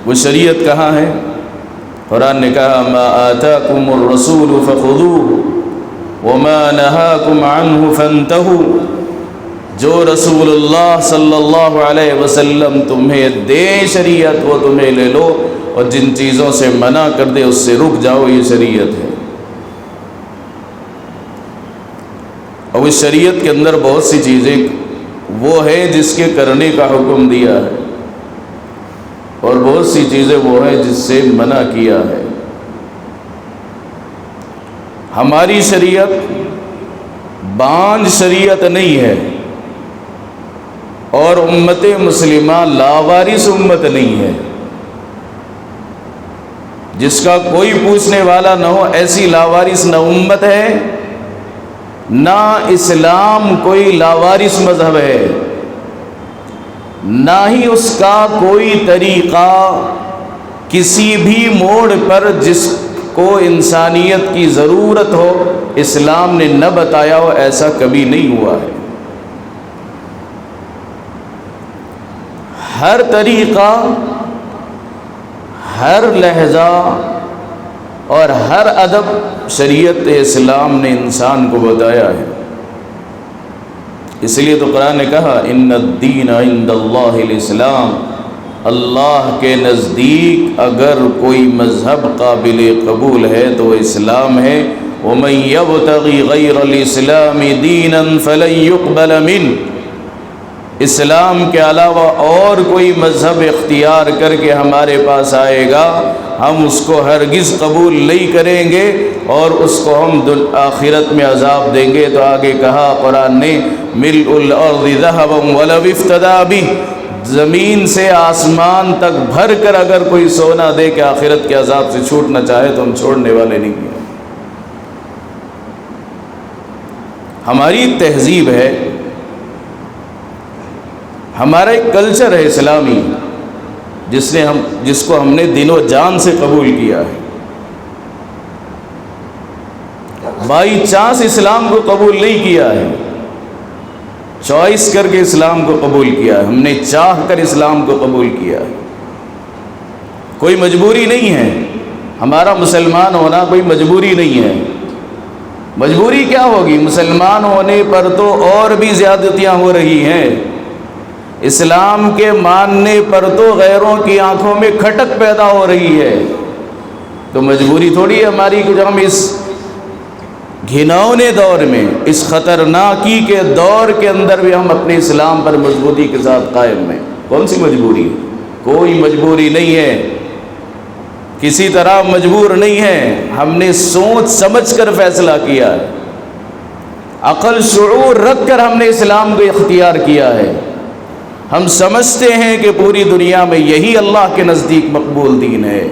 وہ شریعت کہاں ہے؟ قرآن نے کہا ما آتاکم الرسول فخذوہ وما نہاکم عنہ فانتہوا، جو رسول اللہ صلی اللہ علیہ وسلم تمہیں دے شریعت وہ تمہیں لے لو، اور جن چیزوں سے منع کر دے اس سے رک جاؤ، یہ شریعت ہے۔ اور اس شریعت کے اندر بہت سی چیزیں وہ ہے جس کے کرنے کا حکم دیا ہے، اور بہت سی چیزیں وہ ہیں جس سے منع کیا ہے۔ ہماری شریعت بانجھ شریعت نہیں ہے، اور امت مسلمہ لاوارث امت نہیں ہے جس کا کوئی پوچھنے والا نہ ہو، ایسی لاوارث نہ امت ہے نہ اسلام کوئی لاوارث مذہب ہے، نہ ہی اس کا کوئی طریقہ کسی بھی موڑ پر جس کو انسانیت کی ضرورت ہو اسلام نے نہ بتایا ہو، ایسا کبھی نہیں ہوا ہے۔ ہر طریقہ، ہر لہجہ اور ہر ادب شریعت اسلام نے انسان کو بتایا ہے۔ اس لیے تو قرآن نے کہا ان الدین عند اللہ الاسلام، اللہ کے نزدیک اگر کوئی مذہب قابل قبول ہے تو وہ اسلام ہے۔ ومن یبتغی غیر الاسلام دینا فلن یقبل منہ، اسلام کے علاوہ اور کوئی مذہب اختیار کر کے ہمارے پاس آئے گا ہم اس کو ہرگز قبول نہیں کریں گے، اور اس کو ہم آخرت میں عذاب دیں گے۔ تو آگے کہا قرآن نے ملء الارض ذہبا ولو افتدی بہ، زمین سے آسمان تک بھر کر اگر کوئی سونا دے کہ آخرت کے عذاب سے چھوٹنا چاہے تو ہم چھوڑنے والے نہیں ہیں۔ ہماری تہذیب ہے، ہمارا ایک کلچر ہے اسلامی جس کو ہم نے دل و جان سے قبول کیا ہے۔ بائی چانس اسلام کو قبول نہیں کیا ہے، چوائس کر کے اسلام کو قبول کیا ہے، ہم نے چاہ کر اسلام کو قبول کیا ہے، کوئی مجبوری نہیں ہے۔ ہمارا مسلمان ہونا کوئی مجبوری نہیں ہے۔ مجبوری کیا ہوگی؟ مسلمان ہونے پر تو اور بھی زیادتیاں ہو رہی ہیں، اسلام کے ماننے پر تو غیروں کی آنکھوں میں کھٹک پیدا ہو رہی ہے۔ تو مجبوری تھوڑی ہے ہماری کہ جو ہم اس گھناؤنے دور میں، اس خطرناکی کے دور کے اندر بھی ہم اپنے اسلام پر مضبوطی کے ساتھ قائم ہیں۔ کون سی مجبوری ہے؟ کوئی مجبوری نہیں ہے، کسی طرح مجبور نہیں ہے، ہم نے سوچ سمجھ کر فیصلہ کیا ہے، عقل شعور رکھ کر ہم نے اسلام کو اختیار کیا ہے۔ ہم سمجھتے ہیں کہ پوری دنیا میں یہی اللہ کے نزدیک مقبول دین ہے،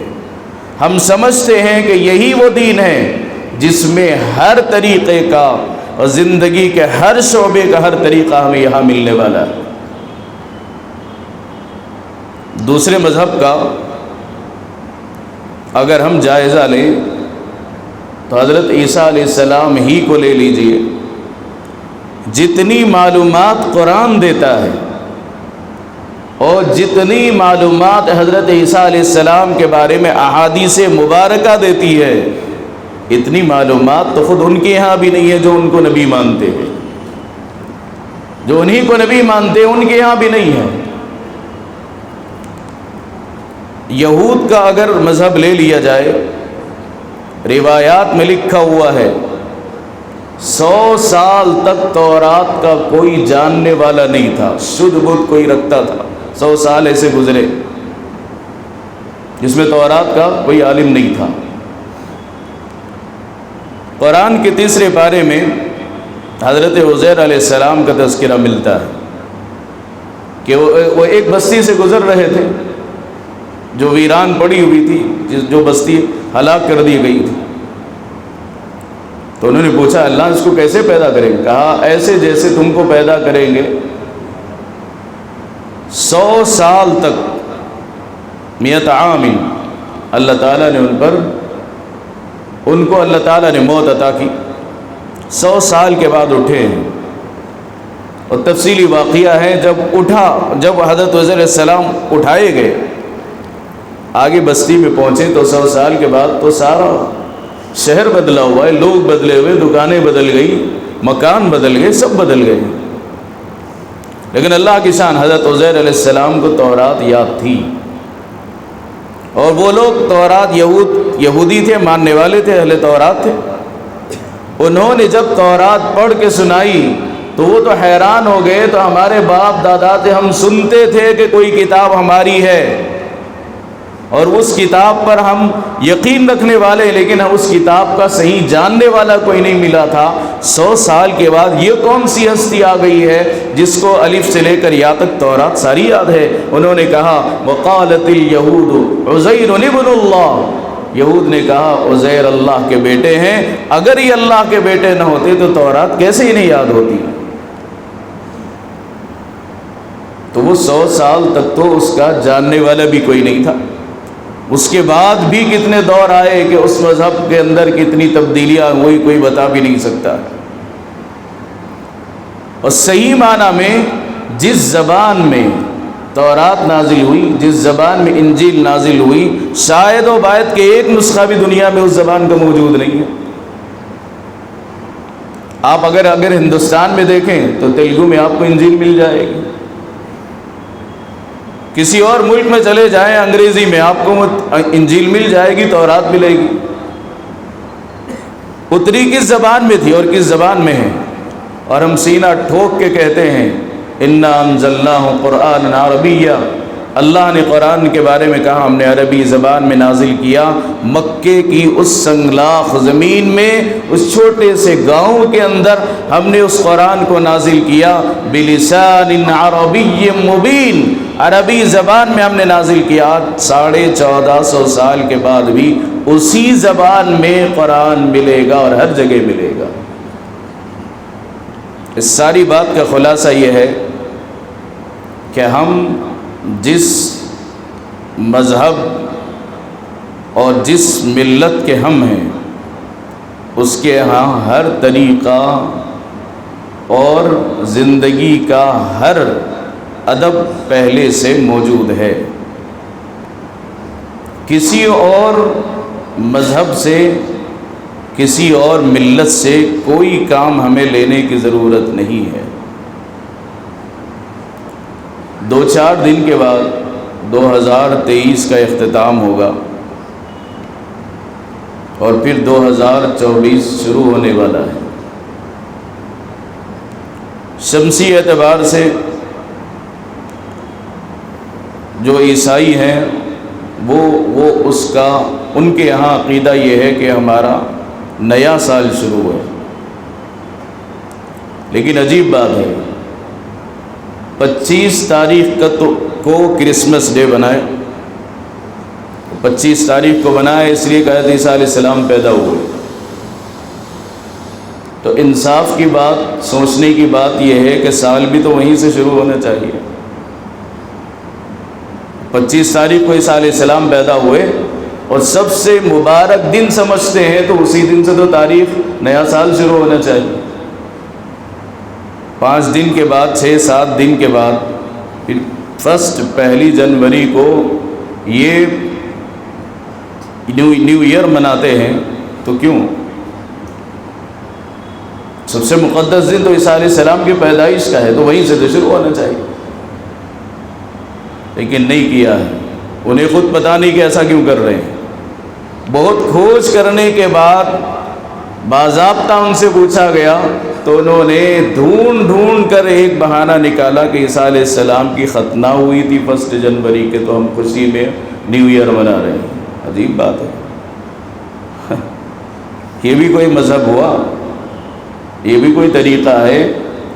ہم سمجھتے ہیں کہ یہی وہ دین ہے جس میں ہر طریقے کا اور زندگی کے ہر شعبے کا ہر طریقہ ہمیں یہاں ملنے والا ہے۔ دوسرے مذہب کا اگر ہم جائزہ لیں تو حضرت عیسیٰ علیہ السلام ہی کو لے لیجئے، جتنی معلومات قرآن دیتا ہے اور جتنی معلومات حضرت عیسیٰ علیہ السلام کے بارے میں احادیث مبارکہ دیتی ہے، اتنی معلومات تو خود ان کے یہاں بھی نہیں ہے جو ان کو نبی مانتے ہیں، جو انہی کو نبی مانتے ہیں ان کے یہاں بھی نہیں ہے۔ یہود کا اگر مذہب لے لیا جائے، روایات میں لکھا ہوا ہے 100 سال تک تورات کا کوئی جاننے والا نہیں تھا، شدھ بدھ کوئی رکھتا تھا، 100 سال ایسے گزرے جس میں تورات کا کوئی عالم نہیں تھا۔ قرآن کے تیسرے پارے میں حضرت عزیر علیہ السلام کا تذکرہ ملتا ہے کہ وہ ایک بستی سے گزر رہے تھے جو ویران پڑی ہوئی تھی، جو بستی ہلاک کر دی گئی تھی۔ تو انہوں نے پوچھا اللہ اس کو کیسے پیدا کریں گے؟ کہا ایسے جیسے تم کو پیدا کریں گے، 100 سال تک 100 عام اللہ تعالیٰ نے ان کو اللہ تعالیٰ نے موت عطا کی، 100 سال کے بعد اٹھے ہیں۔ اور تفصیلی واقعہ ہے، جب حضرت عزیر علیہ السلام اٹھائے گئے آگے بستی میں پہنچے تو 100 سال کے بعد تو سارا شہر بدلا ہوا ہے، لوگ بدلے ہوئے، دکانیں بدل گئی، مکان بدل گئے، سب بدل گئے۔ لیکن اللہ کی شان، حضرت عزیر علیہ السلام کو تورات یاد تھی، اور وہ لوگ تورات یہودی تھے، ماننے والے تھے، اہل تورات تھے۔ انہوں نے جب تورات پڑھ کے سنائی تو وہ تو حیران ہو گئے، تو ہمارے باپ دادا تھے، ہم سنتے تھے کہ کوئی کتاب ہماری ہے اور اس کتاب پر ہم یقین رکھنے والے، لیکن اس کتاب کا صحیح جاننے والا کوئی نہیں ملا تھا۔ 100 سال کے بعد یہ کون سی ہستی آ گئی ہے جس کو الف سے لے کر یا تک تورات ساری یاد ہے؟ انہوں نے کہا وقالت اليہود عزیر ابن اللہ، یہود نے کہا عزیر اللہ کے بیٹے ہیں، اگر یہ اللہ کے بیٹے نہ ہوتے تو تورات کیسے ہی نہیں یاد ہوتی؟ تو وہ 100 سال تک تو اس کا جاننے والا بھی کوئی نہیں تھا۔ اس کے بعد بھی کتنے دور آئے کہ اس مذہب کے اندر کتنی تبدیلیاں ہوئی، کوئی بتا بھی نہیں سکتا۔ اور صحیح معنی میں جس زبان میں تورات نازل ہوئی، جس زبان میں انجیل نازل ہوئی، شاید و باید کہ ایک نسخہ بھی دنیا میں اس زبان کا موجود نہیں ہے۔ آپ اگر ہندوستان میں دیکھیں تو تیلگو میں آپ کو انجیل مل جائے گی، کسی اور ملک میں چلے جائیں انگریزی میں آپ کو انجیل مل جائے گی، تورات ملے گی۔ اتری کس زبان میں تھی اور کس زبان میں ہے؟ اور ہم سینہ ٹھوک کے کہتے ہیں انا انزلناہ قرآنا عربیا، اللہ نے قرآن کے بارے میں کہا ہم نے عربی زبان میں نازل کیا۔ مکے کی اس سنگلاخ زمین میں، اس چھوٹے سے گاؤں کے اندر ہم نے اس قرآن کو نازل کیا، بلسان عربی مبین، عربی زبان میں ہم نے نازل کیا۔ 1450 سال کے بعد بھی اسی زبان میں قرآن ملے گا اور ہر جگہ ملے گا۔ اس ساری بات کا خلاصہ یہ ہے کہ ہم جس مذہب اور جس ملت کے ہم ہیں، اس کے ہاں ہر طریقہ اور زندگی کا ہر ادب پہلے سے موجود ہے۔ کسی اور مذہب سے، کسی اور ملت سے کوئی کام ہمیں لینے کی ضرورت نہیں ہے۔ 2-4 دن کے بعد 2023 کا اختتام ہوگا اور پھر 2024 شروع ہونے والا ہے۔ شمسی اعتبار سے جو عیسائی ہیں وہ اس کا، ان کے یہاں عقیدہ یہ ہے کہ ہمارا نیا سال شروع ہے۔ لیکن عجیب بات ہے، 25 تاریخ کو کرسمس ڈے بنائے، 25 تاریخ کو بنائے اس لیے کہ حضرت عیسیٰ علیہ السلام پیدا ہوئے۔ تو انصاف کی بات، سوچنے کی بات یہ ہے کہ سال بھی تو وہیں سے شروع ہونا چاہیے۔ 25 تاریخ کو عیسیٰ علیہ السلام پیدا ہوئے اور سب سے مبارک دن سمجھتے ہیں، تو اسی دن سے تو تاریخ نیا سال شروع ہونا چاہیے۔ 5 دن کے بعد، 6-7 دن کے بعد پھر پہلی جنوری کو یہ نیو ایئر مناتے ہیں۔ تو کیوں؟ سب سے مقدس دن تو عیسیٰ علیہ السلام کی پیدائش کا ہے، تو وہیں سے تو شروع ہونا چاہیے، لیکن نہیں کیا ہے۔ انہیں خود پتہ نہیں کہ ایسا کیوں کر رہے ہیں۔ بہت کھوج کرنے کے بعد باضابطہ ان سے پوچھا گیا تو انہوں نے ڈھونڈ کر ایک بہانہ نکالا کہ عیسیٰ علیہ السلام کی ختنہ ہوئی تھی 1 جنوری کے، تو ہم خوشی میں نیو ایئر منا رہے ہیں۔ عجیب بات ہے، یہ بھی کوئی مذہب ہوا؟ یہ بھی کوئی طریقہ ہے؟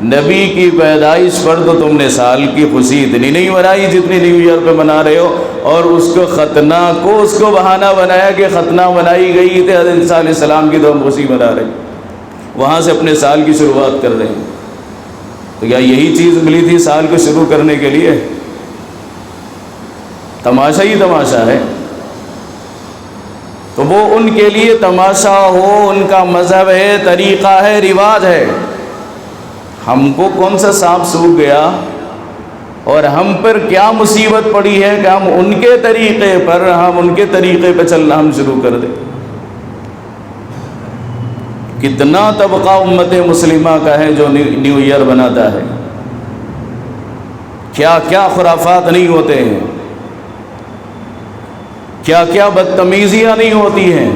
نبی کی پیدائش پر تو تم نے سال کی خوشی اتنی نہیں منائی جتنی نیو ایئر پہ منا رہے ہو، اور اس کو ختنہ کو اس کو بہانہ بنایا کہ ختنہ منائی گئی تھی حضرت عیسیٰ علیہ السلام کی، تو ہم خوشی منا رہے ہیں، وہاں سے اپنے سال کی شروعات کر رہے ہیں۔ تو کیا یہی چیز ملی تھی سال کو شروع کرنے کے لیے؟ تماشا ہی تماشا ہے۔ تو وہ ان کے لیے تماشا ہو، ان کا مذہب ہے، طریقہ ہے، رواج ہے۔ ہم کو کون سا سانپ سوکھ گیا اور ہم پر کیا مصیبت پڑی ہے کہ ہم ان کے طریقے پہ چلنا ہم شروع کر دیں۔ کتنا طبقہ امت مسلمہ کا ہے جو نیو ایئر بناتا ہے، کیا کیا خرافات نہیں ہوتے ہیں، کیا کیا بدتمیزیاں نہیں ہوتی ہیں،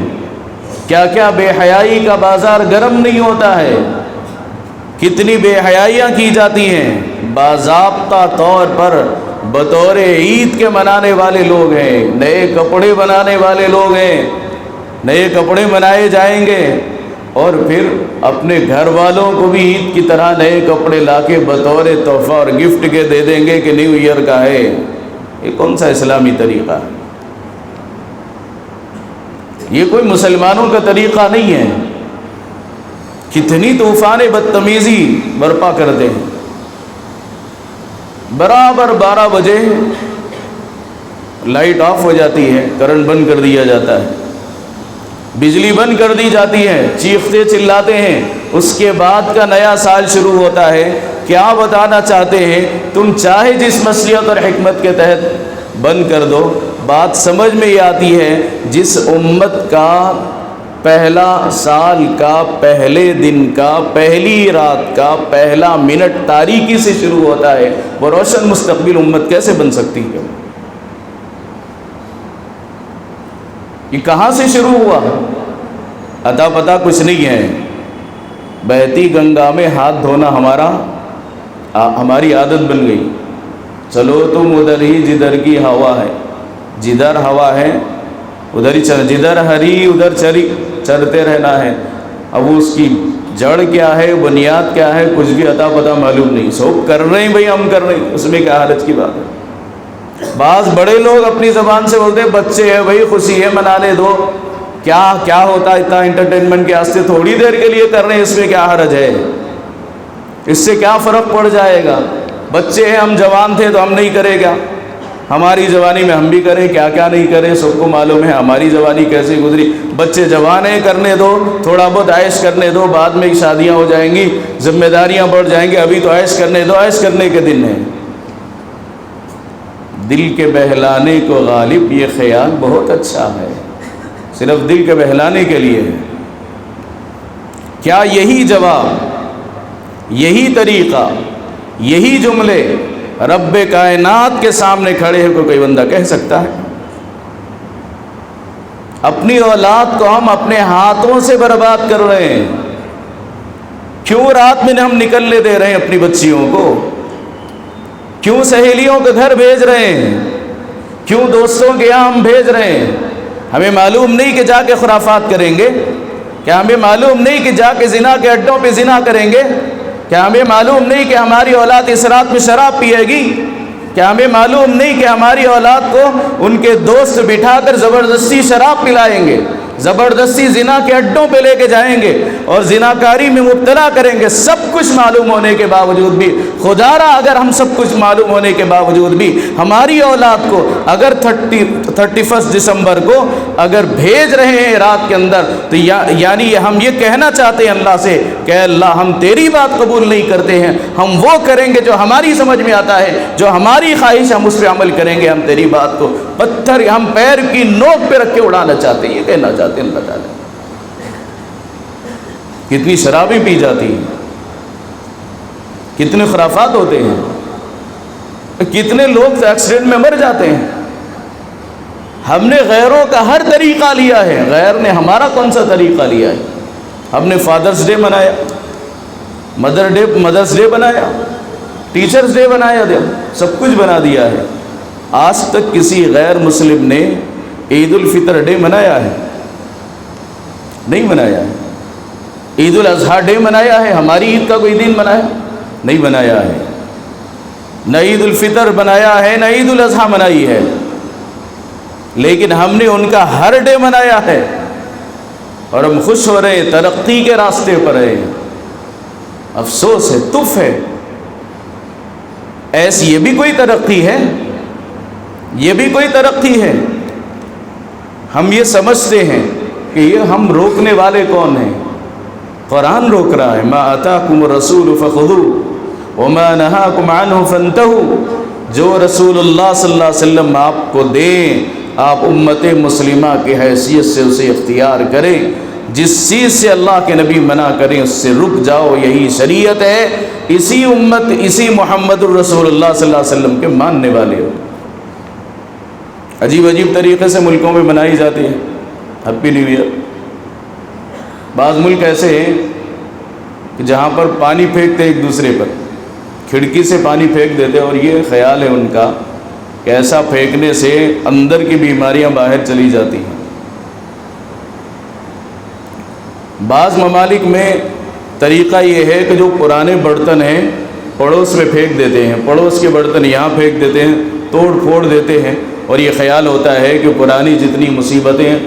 کیا کیا بے حیائی کا بازار گرم نہیں ہوتا ہے، کتنی بے حیائیاں کی جاتی ہیں۔ باضابطہ طور پر بطور عید کے منانے والے لوگ ہیں، نئے کپڑے بنانے والے لوگ ہیں، نئے کپڑے بنائے جائیں گے اور پھر اپنے گھر والوں کو بھی عید کی طرح نئے کپڑے لا کے بطور تحفہ اور گفٹ کے دے دیں گے کہ نیو ایئر کا ہے۔ یہ کون سا اسلامی طریقہ ہے؟ یہ کوئی مسلمانوں کا طریقہ نہیں ہے۔ کتنی طوفان بدتمیزی برپا کرتے ہیں۔ برابر 12 بجے لائٹ آف ہو جاتی ہے، کرنٹ بند کر دیا جاتا ہے، بجلی بند کر دی جاتی ہے، چیختے چلاتے ہیں۔ اس کے بعد کا نیا سال شروع ہوتا ہے۔ کیا بتانا چاہتے ہیں؟ تم چاہے جس مصلحت اور حکمت کے تحت بند کر دو، بات سمجھ میں یہ آتی ہے جس امت کا پہلا سال کا پہلے دن کا پہلی رات کا پہلا منٹ تاریکی سے شروع ہوتا ہے، وہ روشن مستقبل امت کیسے بن سکتی ہے؟ یہ کہاں سے شروع ہوا؟ اتا پتہ کچھ نہیں ہے۔ بہتی گنگا میں ہاتھ دھونا ہماری عادت بن گئی۔ چلو تم ادھر ہی جدھر کی ہوا ہے، جدھر ہوا ہے ادھر ہی چل، جدھر ہری ادھر چلتے رہنا ہے۔ اب اس کی جڑ کیا ہے، بنیاد کیا ہے، کچھ بھی اتا پتہ معلوم نہیں۔ سب کر رہے ہیں بھائی، ہم کر رہے ہیں، اس میں کیا حرج کی بات ہے؟ بعض بڑے لوگ اپنی زبان سے بولتے ہیں بچے ہیں بھائی، خوشی ہے منانے دو، کیا ہوتا ہے اتنا انٹرٹینمنٹ کے واسطے تھوڑی دیر کے لیے کر رہے ہیں، اس میں کیا حرج ہے، اس سے کیا فرق پڑ جائے گا؟ بچے ہیں، ہم جوان تھے تو ہم نہیں کرے گا؟ ہماری جوانی میں ہم بھی کریں، کیا کیا نہیں کریں، سب کو معلوم ہے ہماری جوانی کیسے گزری۔ بچے جوان ہیں، کرنے دو، تھوڑا بہت عیش کرنے دو، بعد میں شادیاں ہو جائیں گی، ذمہ داریاں بڑھ جائیں گی، ابھی تو عیش کرنے دو، عیش کرنے کے دن ہیں۔ دل کے بہلانے کو غالب یہ خیال بہت اچھا ہے، صرف دل کے بہلانے کے لیے ہے۔ کیا یہی جواب، یہی طریقہ، یہی جملے رب کائنات کے سامنے کھڑے ہو کوئی بندہ کہہ سکتا ہے؟ اپنی اولاد کو ہم اپنے ہاتھوں سے برباد کر رہے ہیں۔ کیوں رات میں ہم نکلنے دے رہے ہیں اپنی بچیوں کو؟ کیوں سہیلیوں کے گھر بھیج رہے ہیں؟ کیوں دوستوں کے یہاں ہم بھیج رہے ہیں؟ ہمیں معلوم نہیں کہ جا کے خرافات کریں گے؟ کیا ہمیں معلوم نہیں کہ جا کے زنا کے اڈوں پہ زنا کریں گے؟ کیا ہمیں معلوم نہیں کہ ہماری اولاد اس رات میں شراب پیے گی؟ کیا ہمیں معلوم نہیں کہ ہماری اولاد کو ان کے دوست بٹھا کر زبردستی شراب پلائیں گے، زبردستی زنا کے اڈوں پہ لے کے جائیں گے اور زناکاری میں مبتلا کریں گے؟ سب کچھ معلوم ہونے کے باوجود بھی، خدا را اگر ہم سب کچھ معلوم ہونے کے باوجود بھی ہماری اولاد کو اگر 31 دسمبر کو اگر بھیج رہے ہیں رات کے اندر، تو یعنی ہم یہ کہنا چاہتے ہیں اللہ سے کہ اللہ ہم تیری بات قبول نہیں کرتے ہیں، ہم وہ کریں گے جو ہماری سمجھ میں آتا ہے، جو ہماری خواہش ہم اس پہ عمل کریں گے، ہم تیری بات کو پتھر ہم پیر کی نوک پہ رکھ کے اڑانا چاہتے ہیں، یہ کہنا چاہتے ہیں اللہ تعالیٰ۔ کتنی شرابیں پی جاتی ہیں، کتنے خرافات ہوتے ہیں، کتنے لوگ ایکسیڈنٹ میں مر جاتے ہیں۔ ہم نے غیروں کا ہر طریقہ لیا ہے، غیر نے ہمارا کون سا طریقہ لیا ہے؟ ہم نے فادرز ڈے منایا، مدرس ڈے بنایا، ٹیچرز ڈے بنایا، سب کچھ بنا دیا ہے۔ آج تک کسی غیر مسلم نے عید الفطر ڈے منایا ہے؟ نہیں منایا ہے۔ عید الاضحیٰ ڈے منایا ہے؟ ہماری عید کا کوئی دن منایا؟ نہیں منایا ہے۔ نہ عید الفطر بنایا ہے، نہ عید الاضحیٰ منائی ہے، لیکن ہم نے ان کا ہر ڈے منایا ہے اور ہم خوش ہو رہے ہیں، ترقی کے راستے پر ہیں۔ افسوس ہے، تف ہے، ایسی یہ بھی کوئی ترقی ہے؟ یہ بھی کوئی ترقی ہے؟ ہم یہ سمجھتے ہیں کہ یہ ہم روکنے والے کون ہیں؟ قرآن روک رہا ہے، ما آتاکم الرسول فخذوہ وما نہاکم عنہ فانتہوا۔ جو رسول اللہ صلی اللہ علیہ وسلم آپ کو دیں آپ امت مسلمہ کی حیثیت سے اسے اختیار کریں، جس چیز سے اللہ کے نبی منع کریں اس سے رک جاؤ، یہی شریعت ہے، اسی امت اسی محمد الرسول اللہ صلی اللہ علیہ وسلم کے ماننے والے ہو۔ عجیب عجیب طریقے سے ملکوں میں منائی جاتی ہے ہیپی نیو ایئر۔ بعض ملک ایسے ہیں کہ جہاں پر پانی پھینکتے ایک دوسرے پر، کھڑکی سے پانی پھینک دیتے، اور یہ خیال ہے ان کا کہ ایسا پھینکنے سے اندر کی بیماریاں باہر چلی جاتی ہیں۔ بعض ممالک میں طریقہ یہ ہے کہ جو پرانے برتن ہیں پڑوس میں پھینک دیتے ہیں، پڑوس کے برتن یہاں پھینک دیتے ہیں، توڑ پھوڑ دیتے ہیں، اور یہ خیال ہوتا ہے کہ پرانی جتنی مصیبتیں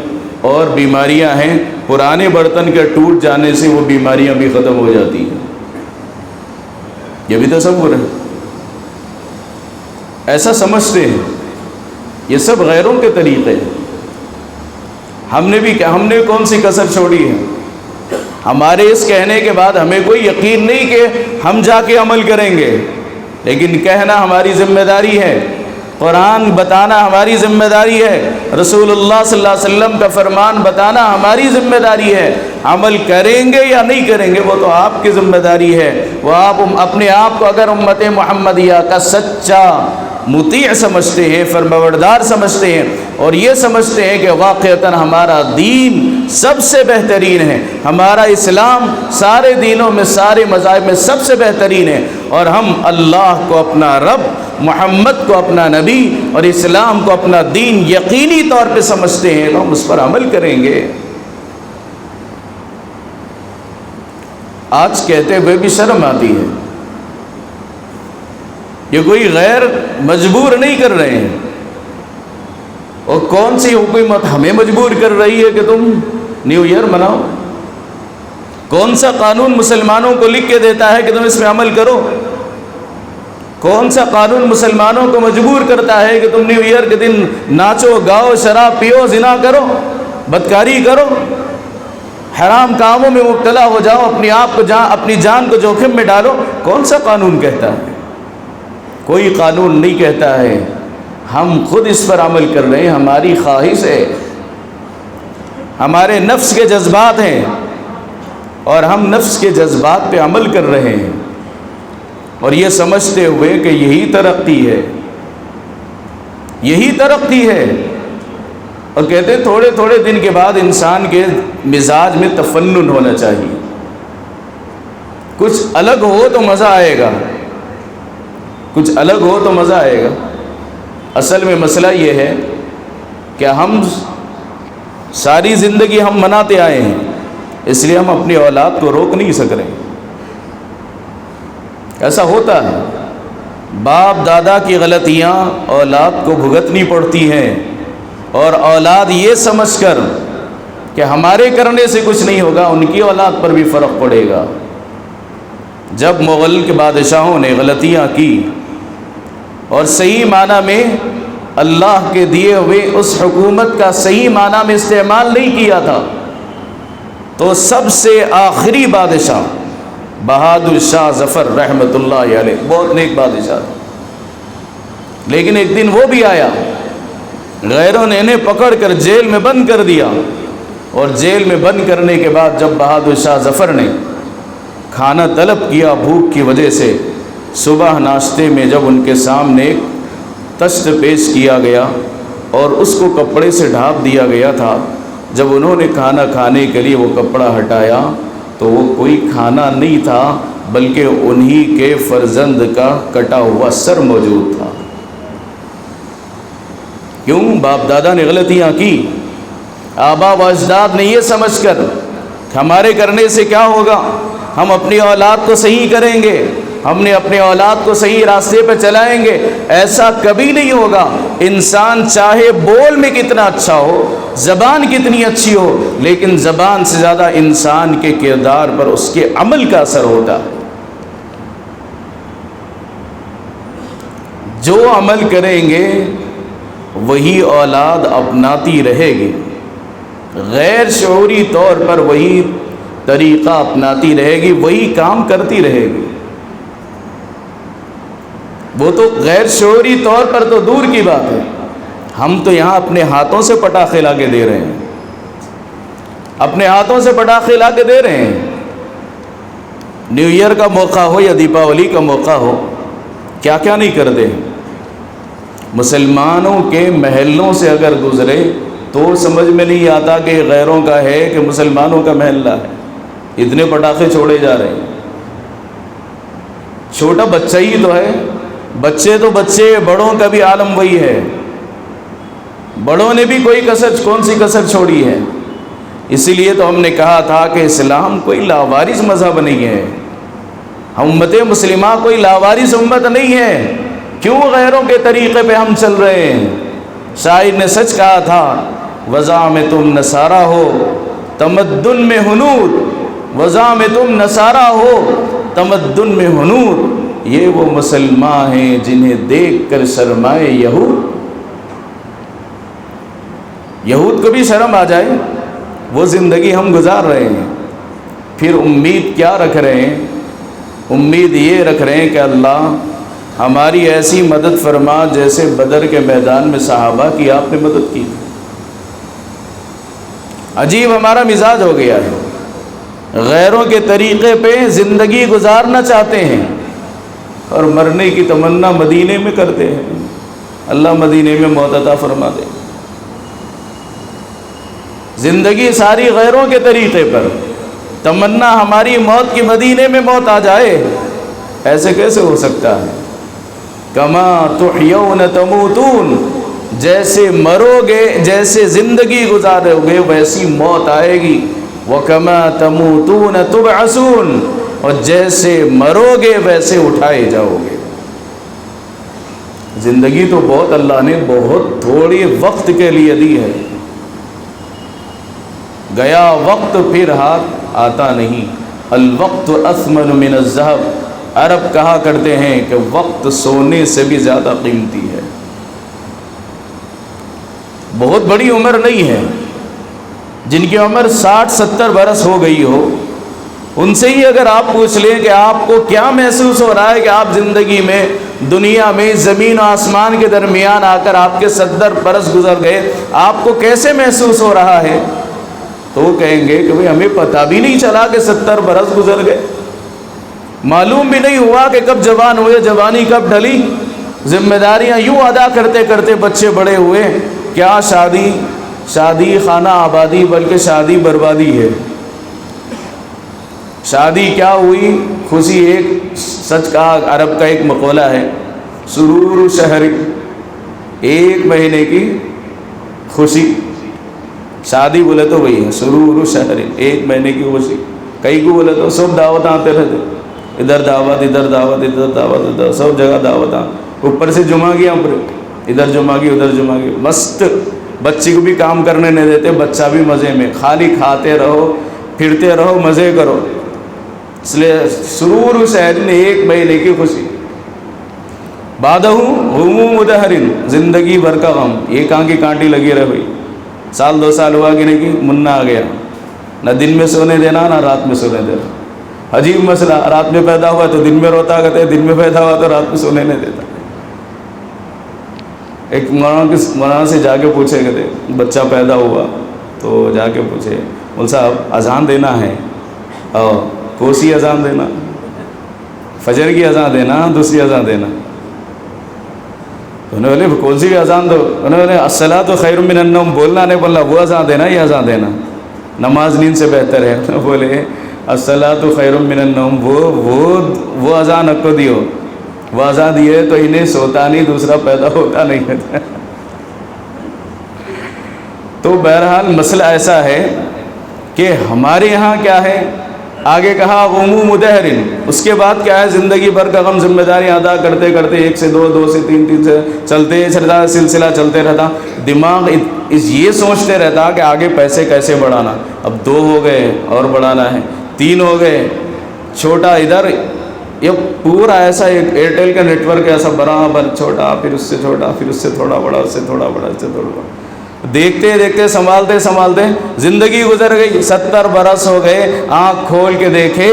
اور بیماریاں ہیں پرانے برتن کے ٹوٹ جانے سے وہ بیماریاں بھی ختم ہو جاتی ہیں۔ یہ بھی تصور ہے، ایسا سمجھتے ہیں، یہ سب غیروں کے طریقے ہیں۔ ہم نے کون سی کسر چھوڑی ہے؟ ہمارے اس کہنے کے بعد ہمیں کوئی یقین نہیں کہ ہم جا کے عمل کریں گے، لیکن کہنا ہماری ذمہ داری ہے، قرآن بتانا ہماری ذمہ داری ہے، رسول اللہ صلی اللہ علیہ وسلم کا فرمان بتانا ہماری ذمہ داری ہے۔ عمل کریں گے یا نہیں کریں گے وہ تو آپ کی ذمہ داری ہے۔ وہ آپ اپنے آپ کو اگر امت محمدیہ کا سچا مطیع سمجھتے ہیں، فرمانبردار سمجھتے ہیں، اور یہ سمجھتے ہیں کہ واقعتاً ہمارا دین سب سے بہترین ہے، ہمارا اسلام سارے دینوں میں سارے مذاہب میں سب سے بہترین ہے، اور ہم اللہ کو اپنا رب، محمد کو اپنا نبی اور اسلام کو اپنا دین یقینی طور پہ سمجھتے ہیں، تو ہم اس پر عمل کریں گے۔ آج کہتے ہوئے بھی شرم آتی ہے، یہ کوئی غیر مجبور نہیں کر رہے ہیں، اور کون سی حکومت ہمیں مجبور کر رہی ہے کہ تم نیو ایئر مناؤ؟ کون سا قانون مسلمانوں کو لکھ کے دیتا ہے کہ تم اس میں عمل کرو؟ کون سا قانون مسلمانوں کو مجبور کرتا ہے کہ تم نیو ایئر کے دن ناچو گاؤ، شراب پیو، زنا کرو، بدکاری کرو، حرام کاموں میں مبتلا ہو جاؤ، اپنی جان کو جوخم میں ڈالو؟ کون سا قانون کہتا ہے؟ کوئی قانون نہیں کہتا ہے، ہم خود اس پر عمل کر رہے ہیں، ہماری خواہش ہے، ہمارے نفس کے جذبات ہیں، اور ہم نفس کے جذبات پہ عمل کر رہے ہیں، اور یہ سمجھتے ہوئے کہ یہی ترقی ہے، یہی ترقی ہے۔ اور کہتے ہیں تھوڑے تھوڑے دن کے بعد انسان کے مزاج میں تفنن ہونا چاہیے، کچھ الگ ہو تو مزہ آئے گا، کچھ الگ ہو تو مزہ آئے گا۔ اصل میں مسئلہ یہ ہے کہ ہم ساری زندگی ہم مناتے آئے ہیں، اس لیے ہم اپنی اولاد کو روک نہیں سک رہے۔ ایسا ہوتا ہے، باپ دادا کی غلطیاں اولاد کو بھگتنی پڑتی ہیں، اور اولاد یہ سمجھ کر کہ ہمارے کرنے سے کچھ نہیں ہوگا، ان کی اولاد پر بھی فرق پڑے گا۔ جب مغل کے بادشاہوں نے غلطیاں کی اور صحیح معنی میں اللہ کے دیے ہوئے اس حکومت کا صحیح معنی میں استعمال نہیں کیا تھا، تو سب سے آخری بادشاہ بہادر شاہ ظفر رحمۃ اللہ علیہ، بہت نیک بادشاہ تھا، لیکن ایک دن وہ بھی آیا، غیروں نے انہیں پکڑ کر جیل میں بند کر دیا، اور جیل میں بند کرنے کے بعد جب بہادر شاہ ظفر نے کھانا طلب کیا بھوک کی وجہ سے، صبح ناشتے میں جب ان کے سامنے ایک تشت پیش کیا گیا اور اس کو کپڑے سے ڈھانپ دیا گیا تھا، جب انہوں نے کھانا کھانے کے لیے وہ کپڑا ہٹایا تو وہ کوئی کھانا نہیں تھا، بلکہ انہی کے فرزند کا کٹا ہوا سر موجود تھا۔ کیوں؟ باپ دادا نے غلطیاں کی، آبا و اجداد نے یہ سمجھ کر کہ ہمارے کرنے سے کیا ہوگا، ہم اپنی اولاد کو صحیح کریں گے، ہم نے اپنے اولاد کو صحیح راستے پہ چلائیں گے۔ ایسا کبھی نہیں ہوگا۔ انسان چاہے بول میں کتنا اچھا ہو، زبان کتنی اچھی ہو، لیکن زبان سے زیادہ انسان کے کردار پر اس کے عمل کا اثر ہوتا ہے۔ جو عمل کریں گے وہی اولاد اپناتی رہے گی، غیر شعوری طور پر وہی طریقہ اپناتی رہے گی، وہی کام کرتی رہے گی۔ وہ تو غیر شعوری طور پر تو دور کی بات ہے، ہم تو یہاں اپنے ہاتھوں سے پٹاخے لا کے دے رہے ہیں، اپنے ہاتھوں سے پٹاخے لا کے دے رہے ہیں۔ نیو ایئر کا موقع ہو یا دیپاولی کا موقع ہو، کیا کیا نہیں کرتے ہیں۔ مسلمانوں کے محلوں سے اگر گزرے تو سمجھ میں نہیں آتا کہ غیروں کا ہے کہ مسلمانوں کا محلہ ہے، اتنے پٹاخے چھوڑے جا رہے ہیں۔ چھوٹا بچہ ہی تو ہے، بچے تو بچے، بڑوں کا بھی عالم وہی ہے، بڑوں نے بھی کون سی کسر چھوڑی ہے۔ اسی لیے تو ہم نے کہا تھا کہ اسلام کوئی لاوارث مذہب نہیں ہے، امت مسلمہ کوئی لاوارث امت نہیں ہے، کیوں غیروں کے طریقے پہ ہم چل رہے ہیں؟ شاعر نے سچ کہا تھا، وضع میں تم نصارہ ہو تمدن میں ہنود، وضع میں تم نصارہ ہو تمدن میں ہنود، یہ وہ مسلمان ہیں جنہیں دیکھ کر شرمائے یہود۔ یہود کو بھی شرم آ جائے، وہ زندگی ہم گزار رہے ہیں، پھر امید کیا رکھ رہے ہیں؟ امید یہ رکھ رہے ہیں کہ اللہ ہماری ایسی مدد فرما جیسے بدر کے میدان میں صحابہ کی آپ نے مدد کی۔ عجیب ہمارا مزاج ہو گیا ہے، غیروں کے طریقے پہ زندگی گزارنا چاہتے ہیں اور مرنے کی تمنا مدینے میں کرتے ہیں۔ اللہ مدینے میں موت عطا فرما دے۔ زندگی ساری غیروں کے طریقے پر، تمنا ہماری موت کی مدینے میں موت آ جائے، ایسے کیسے ہو سکتا ہے؟ کما تحیون تموتون، جیسے مرو گے، جیسے زندگی گزارو گے ویسی موت آئے گی۔ وکما تموتون تبعثون، اور جیسے مرو گے ویسے اٹھائے جاؤ گے۔ زندگی تو بہت اللہ نے بہت تھوڑی وقت کے لیے دی ہے، گیا وقت پھر ہاتھ آتا نہیں۔ الوقت اثمن من الذهب، عرب کہا کرتے ہیں کہ وقت سونے سے بھی زیادہ قیمتی ہے۔ بہت بڑی عمر نہیں ہے، جن کی عمر 60-70 برس ہو گئی ہو، ان سے ہی اگر آپ پوچھ لیں کہ آپ کو کیا محسوس ہو رہا ہے کہ آپ زندگی میں، دنیا میں، زمین و آسمان کے درمیان آ کر آپ کے 70 برس گزر گئے، آپ کو کیسے محسوس ہو رہا ہے؟ تو وہ کہیں گے کہ ہمیں پتہ بھی نہیں چلا کہ 70 برس گزر گئے، معلوم بھی نہیں ہوا کہ کب جوان ہوئے، جوانی کب ڈلی، ذمہ داریاں یوں ادا کرتے کرتے بچے بڑے ہوئے۔ کیا شادی خانہ آبادی، بلکہ شادی بربادی ہے۔ شادی کیا ہوئی؟ خوشی، ایک سچ کہا، عرب کا ایک مقولہ ہے، سرور شہر، ایک مہینے کی خوشی۔ شادی بولے تو وہی ہے، سرور شہر، ایک مہینے کی خوشی۔ کئی کو بولے تو سب دعوت آتے رہتے، ادھر دعوت، ادھر دعوت، ادھر دعوت، ادھر سب جگہ دعوت، اوپر سے جمعہ کی، ادھر جمعہ کی، ادھر جمعہ کی، مست۔ بچی کو بھی کام کرنے نہیں دیتے، بچہ بھی مزے میں، خالی کھاتے رہو، پھرتے رہو، مزے کرو۔ اس لیے سرور شہر نے ایک مہینے کی خوشی، بعدہ غموم دہر، زندگی بھر کا غم، یہ کہاں کی کانٹی لگی رہ گئی، سال 2 سال ہوا کہ نہیں کہ منا آ گیا، نہ دن میں سونے دینا نہ رات میں سونے دینا۔ عجیب مسئلہ، رات میں پیدا ہوا تو دن میں روتا، کہتے دن میں پیدا ہوا تو رات میں سونے نہیں دیتا۔ ایک مولانا سے جا کے پوچھے، کہتے بچہ پیدا ہوا تو جا کے پوچھے، مول صاحب اذان دینا ہے، اور کوسی اذان دینا، فجر کی اذان دینا، دوسری اذان دینا؟ انہوں نے کون سی بھی اذان دو؟ انہوں نے الصلاۃ خیر من النوم، بولنا نہیں بولنا، وہ اذان دینا یہ اذان دینا، نماز نیند سے بہتر ہے۔ بولے الصلاۃ خیر من النوم، وہ اذان حق کو دیو، وہ اذان دیے تو انہیں سوتا نہیں، دوسرا پیدا ہوتا نہیں ہے۔ تو بہرحال مسئلہ ایسا ہے کہ ہمارے یہاں کیا ہے، آگے کہا غموم دہر، اس کے بعد کیا ہے، زندگی بھر کا غم، ذمہ داریاں ادا کرتے کرتے 1 سے 2، 2 سے 3، 3 سے چلتے رہتا، سلسلہ چلتے رہتا، دماغ یہ سوچتے رہتا کہ آگے پیسے کیسے بڑھانا، اب 2 ہو گئے اور بڑھانا ہے، 3 ہو گئے، چھوٹا ادھر، یہ پورا ایسا ایک ایئرٹیل کا نیٹ ورک ایسا برابر چھوٹا، پھر اس سے چھوٹا، پھر اس سے تھوڑا بڑا، اس سے تھوڑا بڑا، اس سے تھوڑا بڑا، دیکھتے دیکھتے سنبھالتے زندگی گزر گئی، 70 برس ہو گئے، آنکھ کھول کے دیکھے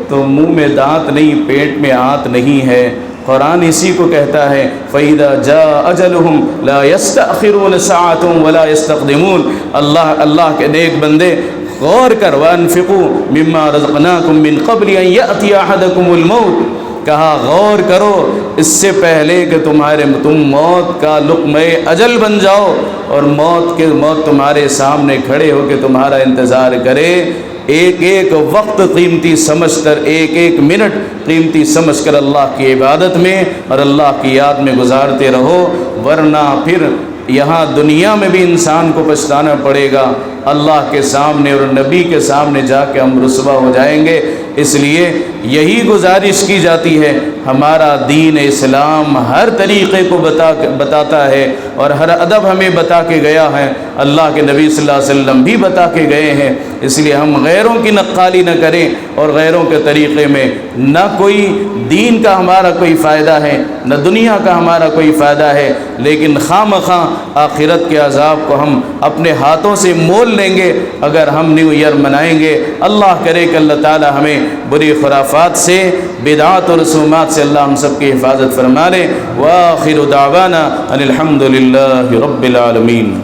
تو منہ میں دانت نہیں، پیٹ میں آنت نہیں ہے، قرآن اسی کو کہتا ہے فَإِذَا جَاءَ أَجَلُهُمْ لَا يَسْتَأْخِرُونَ سَاعَةً وَلَا يَسْتَقْدِمُونَ اللہ کے نیک بندے غور کر وَأَنفِقُوا مِمَّا رَزَقْنَاكُم مِّن قَبْلِ أَن يَأْتِيَ أَحَدَكُمُ الْمَوْتُ، کہا غور کرو اس سے پہلے کہ تم موت کا لقمہ اجل بن جاؤ اور موت تمہارے سامنے کھڑے ہو کے تمہارا انتظار کرے۔ ایک ایک وقت قیمتی سمجھ کر، ایک ایک منٹ قیمتی سمجھ کر اللہ کی عبادت میں اور اللہ کی یاد میں گزارتے رہو، ورنہ پھر یہاں دنیا میں بھی انسان کو پچھتانا پڑے گا، اللہ کے سامنے اور نبی کے سامنے جا کے ہم رسوا ہو جائیں گے۔ اس لیے یہی گزارش کی جاتی ہے، ہمارا دین اسلام ہر طریقے کو بتاتا ہے اور ہر ادب ہمیں بتا کے گیا ہے، اللہ کے نبی صلی اللہ علیہ وسلم بھی بتا کے گئے ہیں۔ اس لیے ہم غیروں کی نقالی نہ کریں اور غیروں کے طریقے میں نہ کوئی دین کا ہمارا کوئی فائدہ ہے نہ دنیا کا ہمارا کوئی فائدہ ہے، لیکن خواہ مخواہ آخرت کے عذاب کو ہم اپنے ہاتھوں سے مول لیں گے اگر ہم نیو ایئر منائیں گے۔ اللہ کرے کہ اللہ تعالی ہمیں بری خرافات سے، بدعات اور رسومات سے اللہ ہم سب کی حفاظت فرما لے۔ وآخر دعوانا ان الحمد للہ رب العالمین۔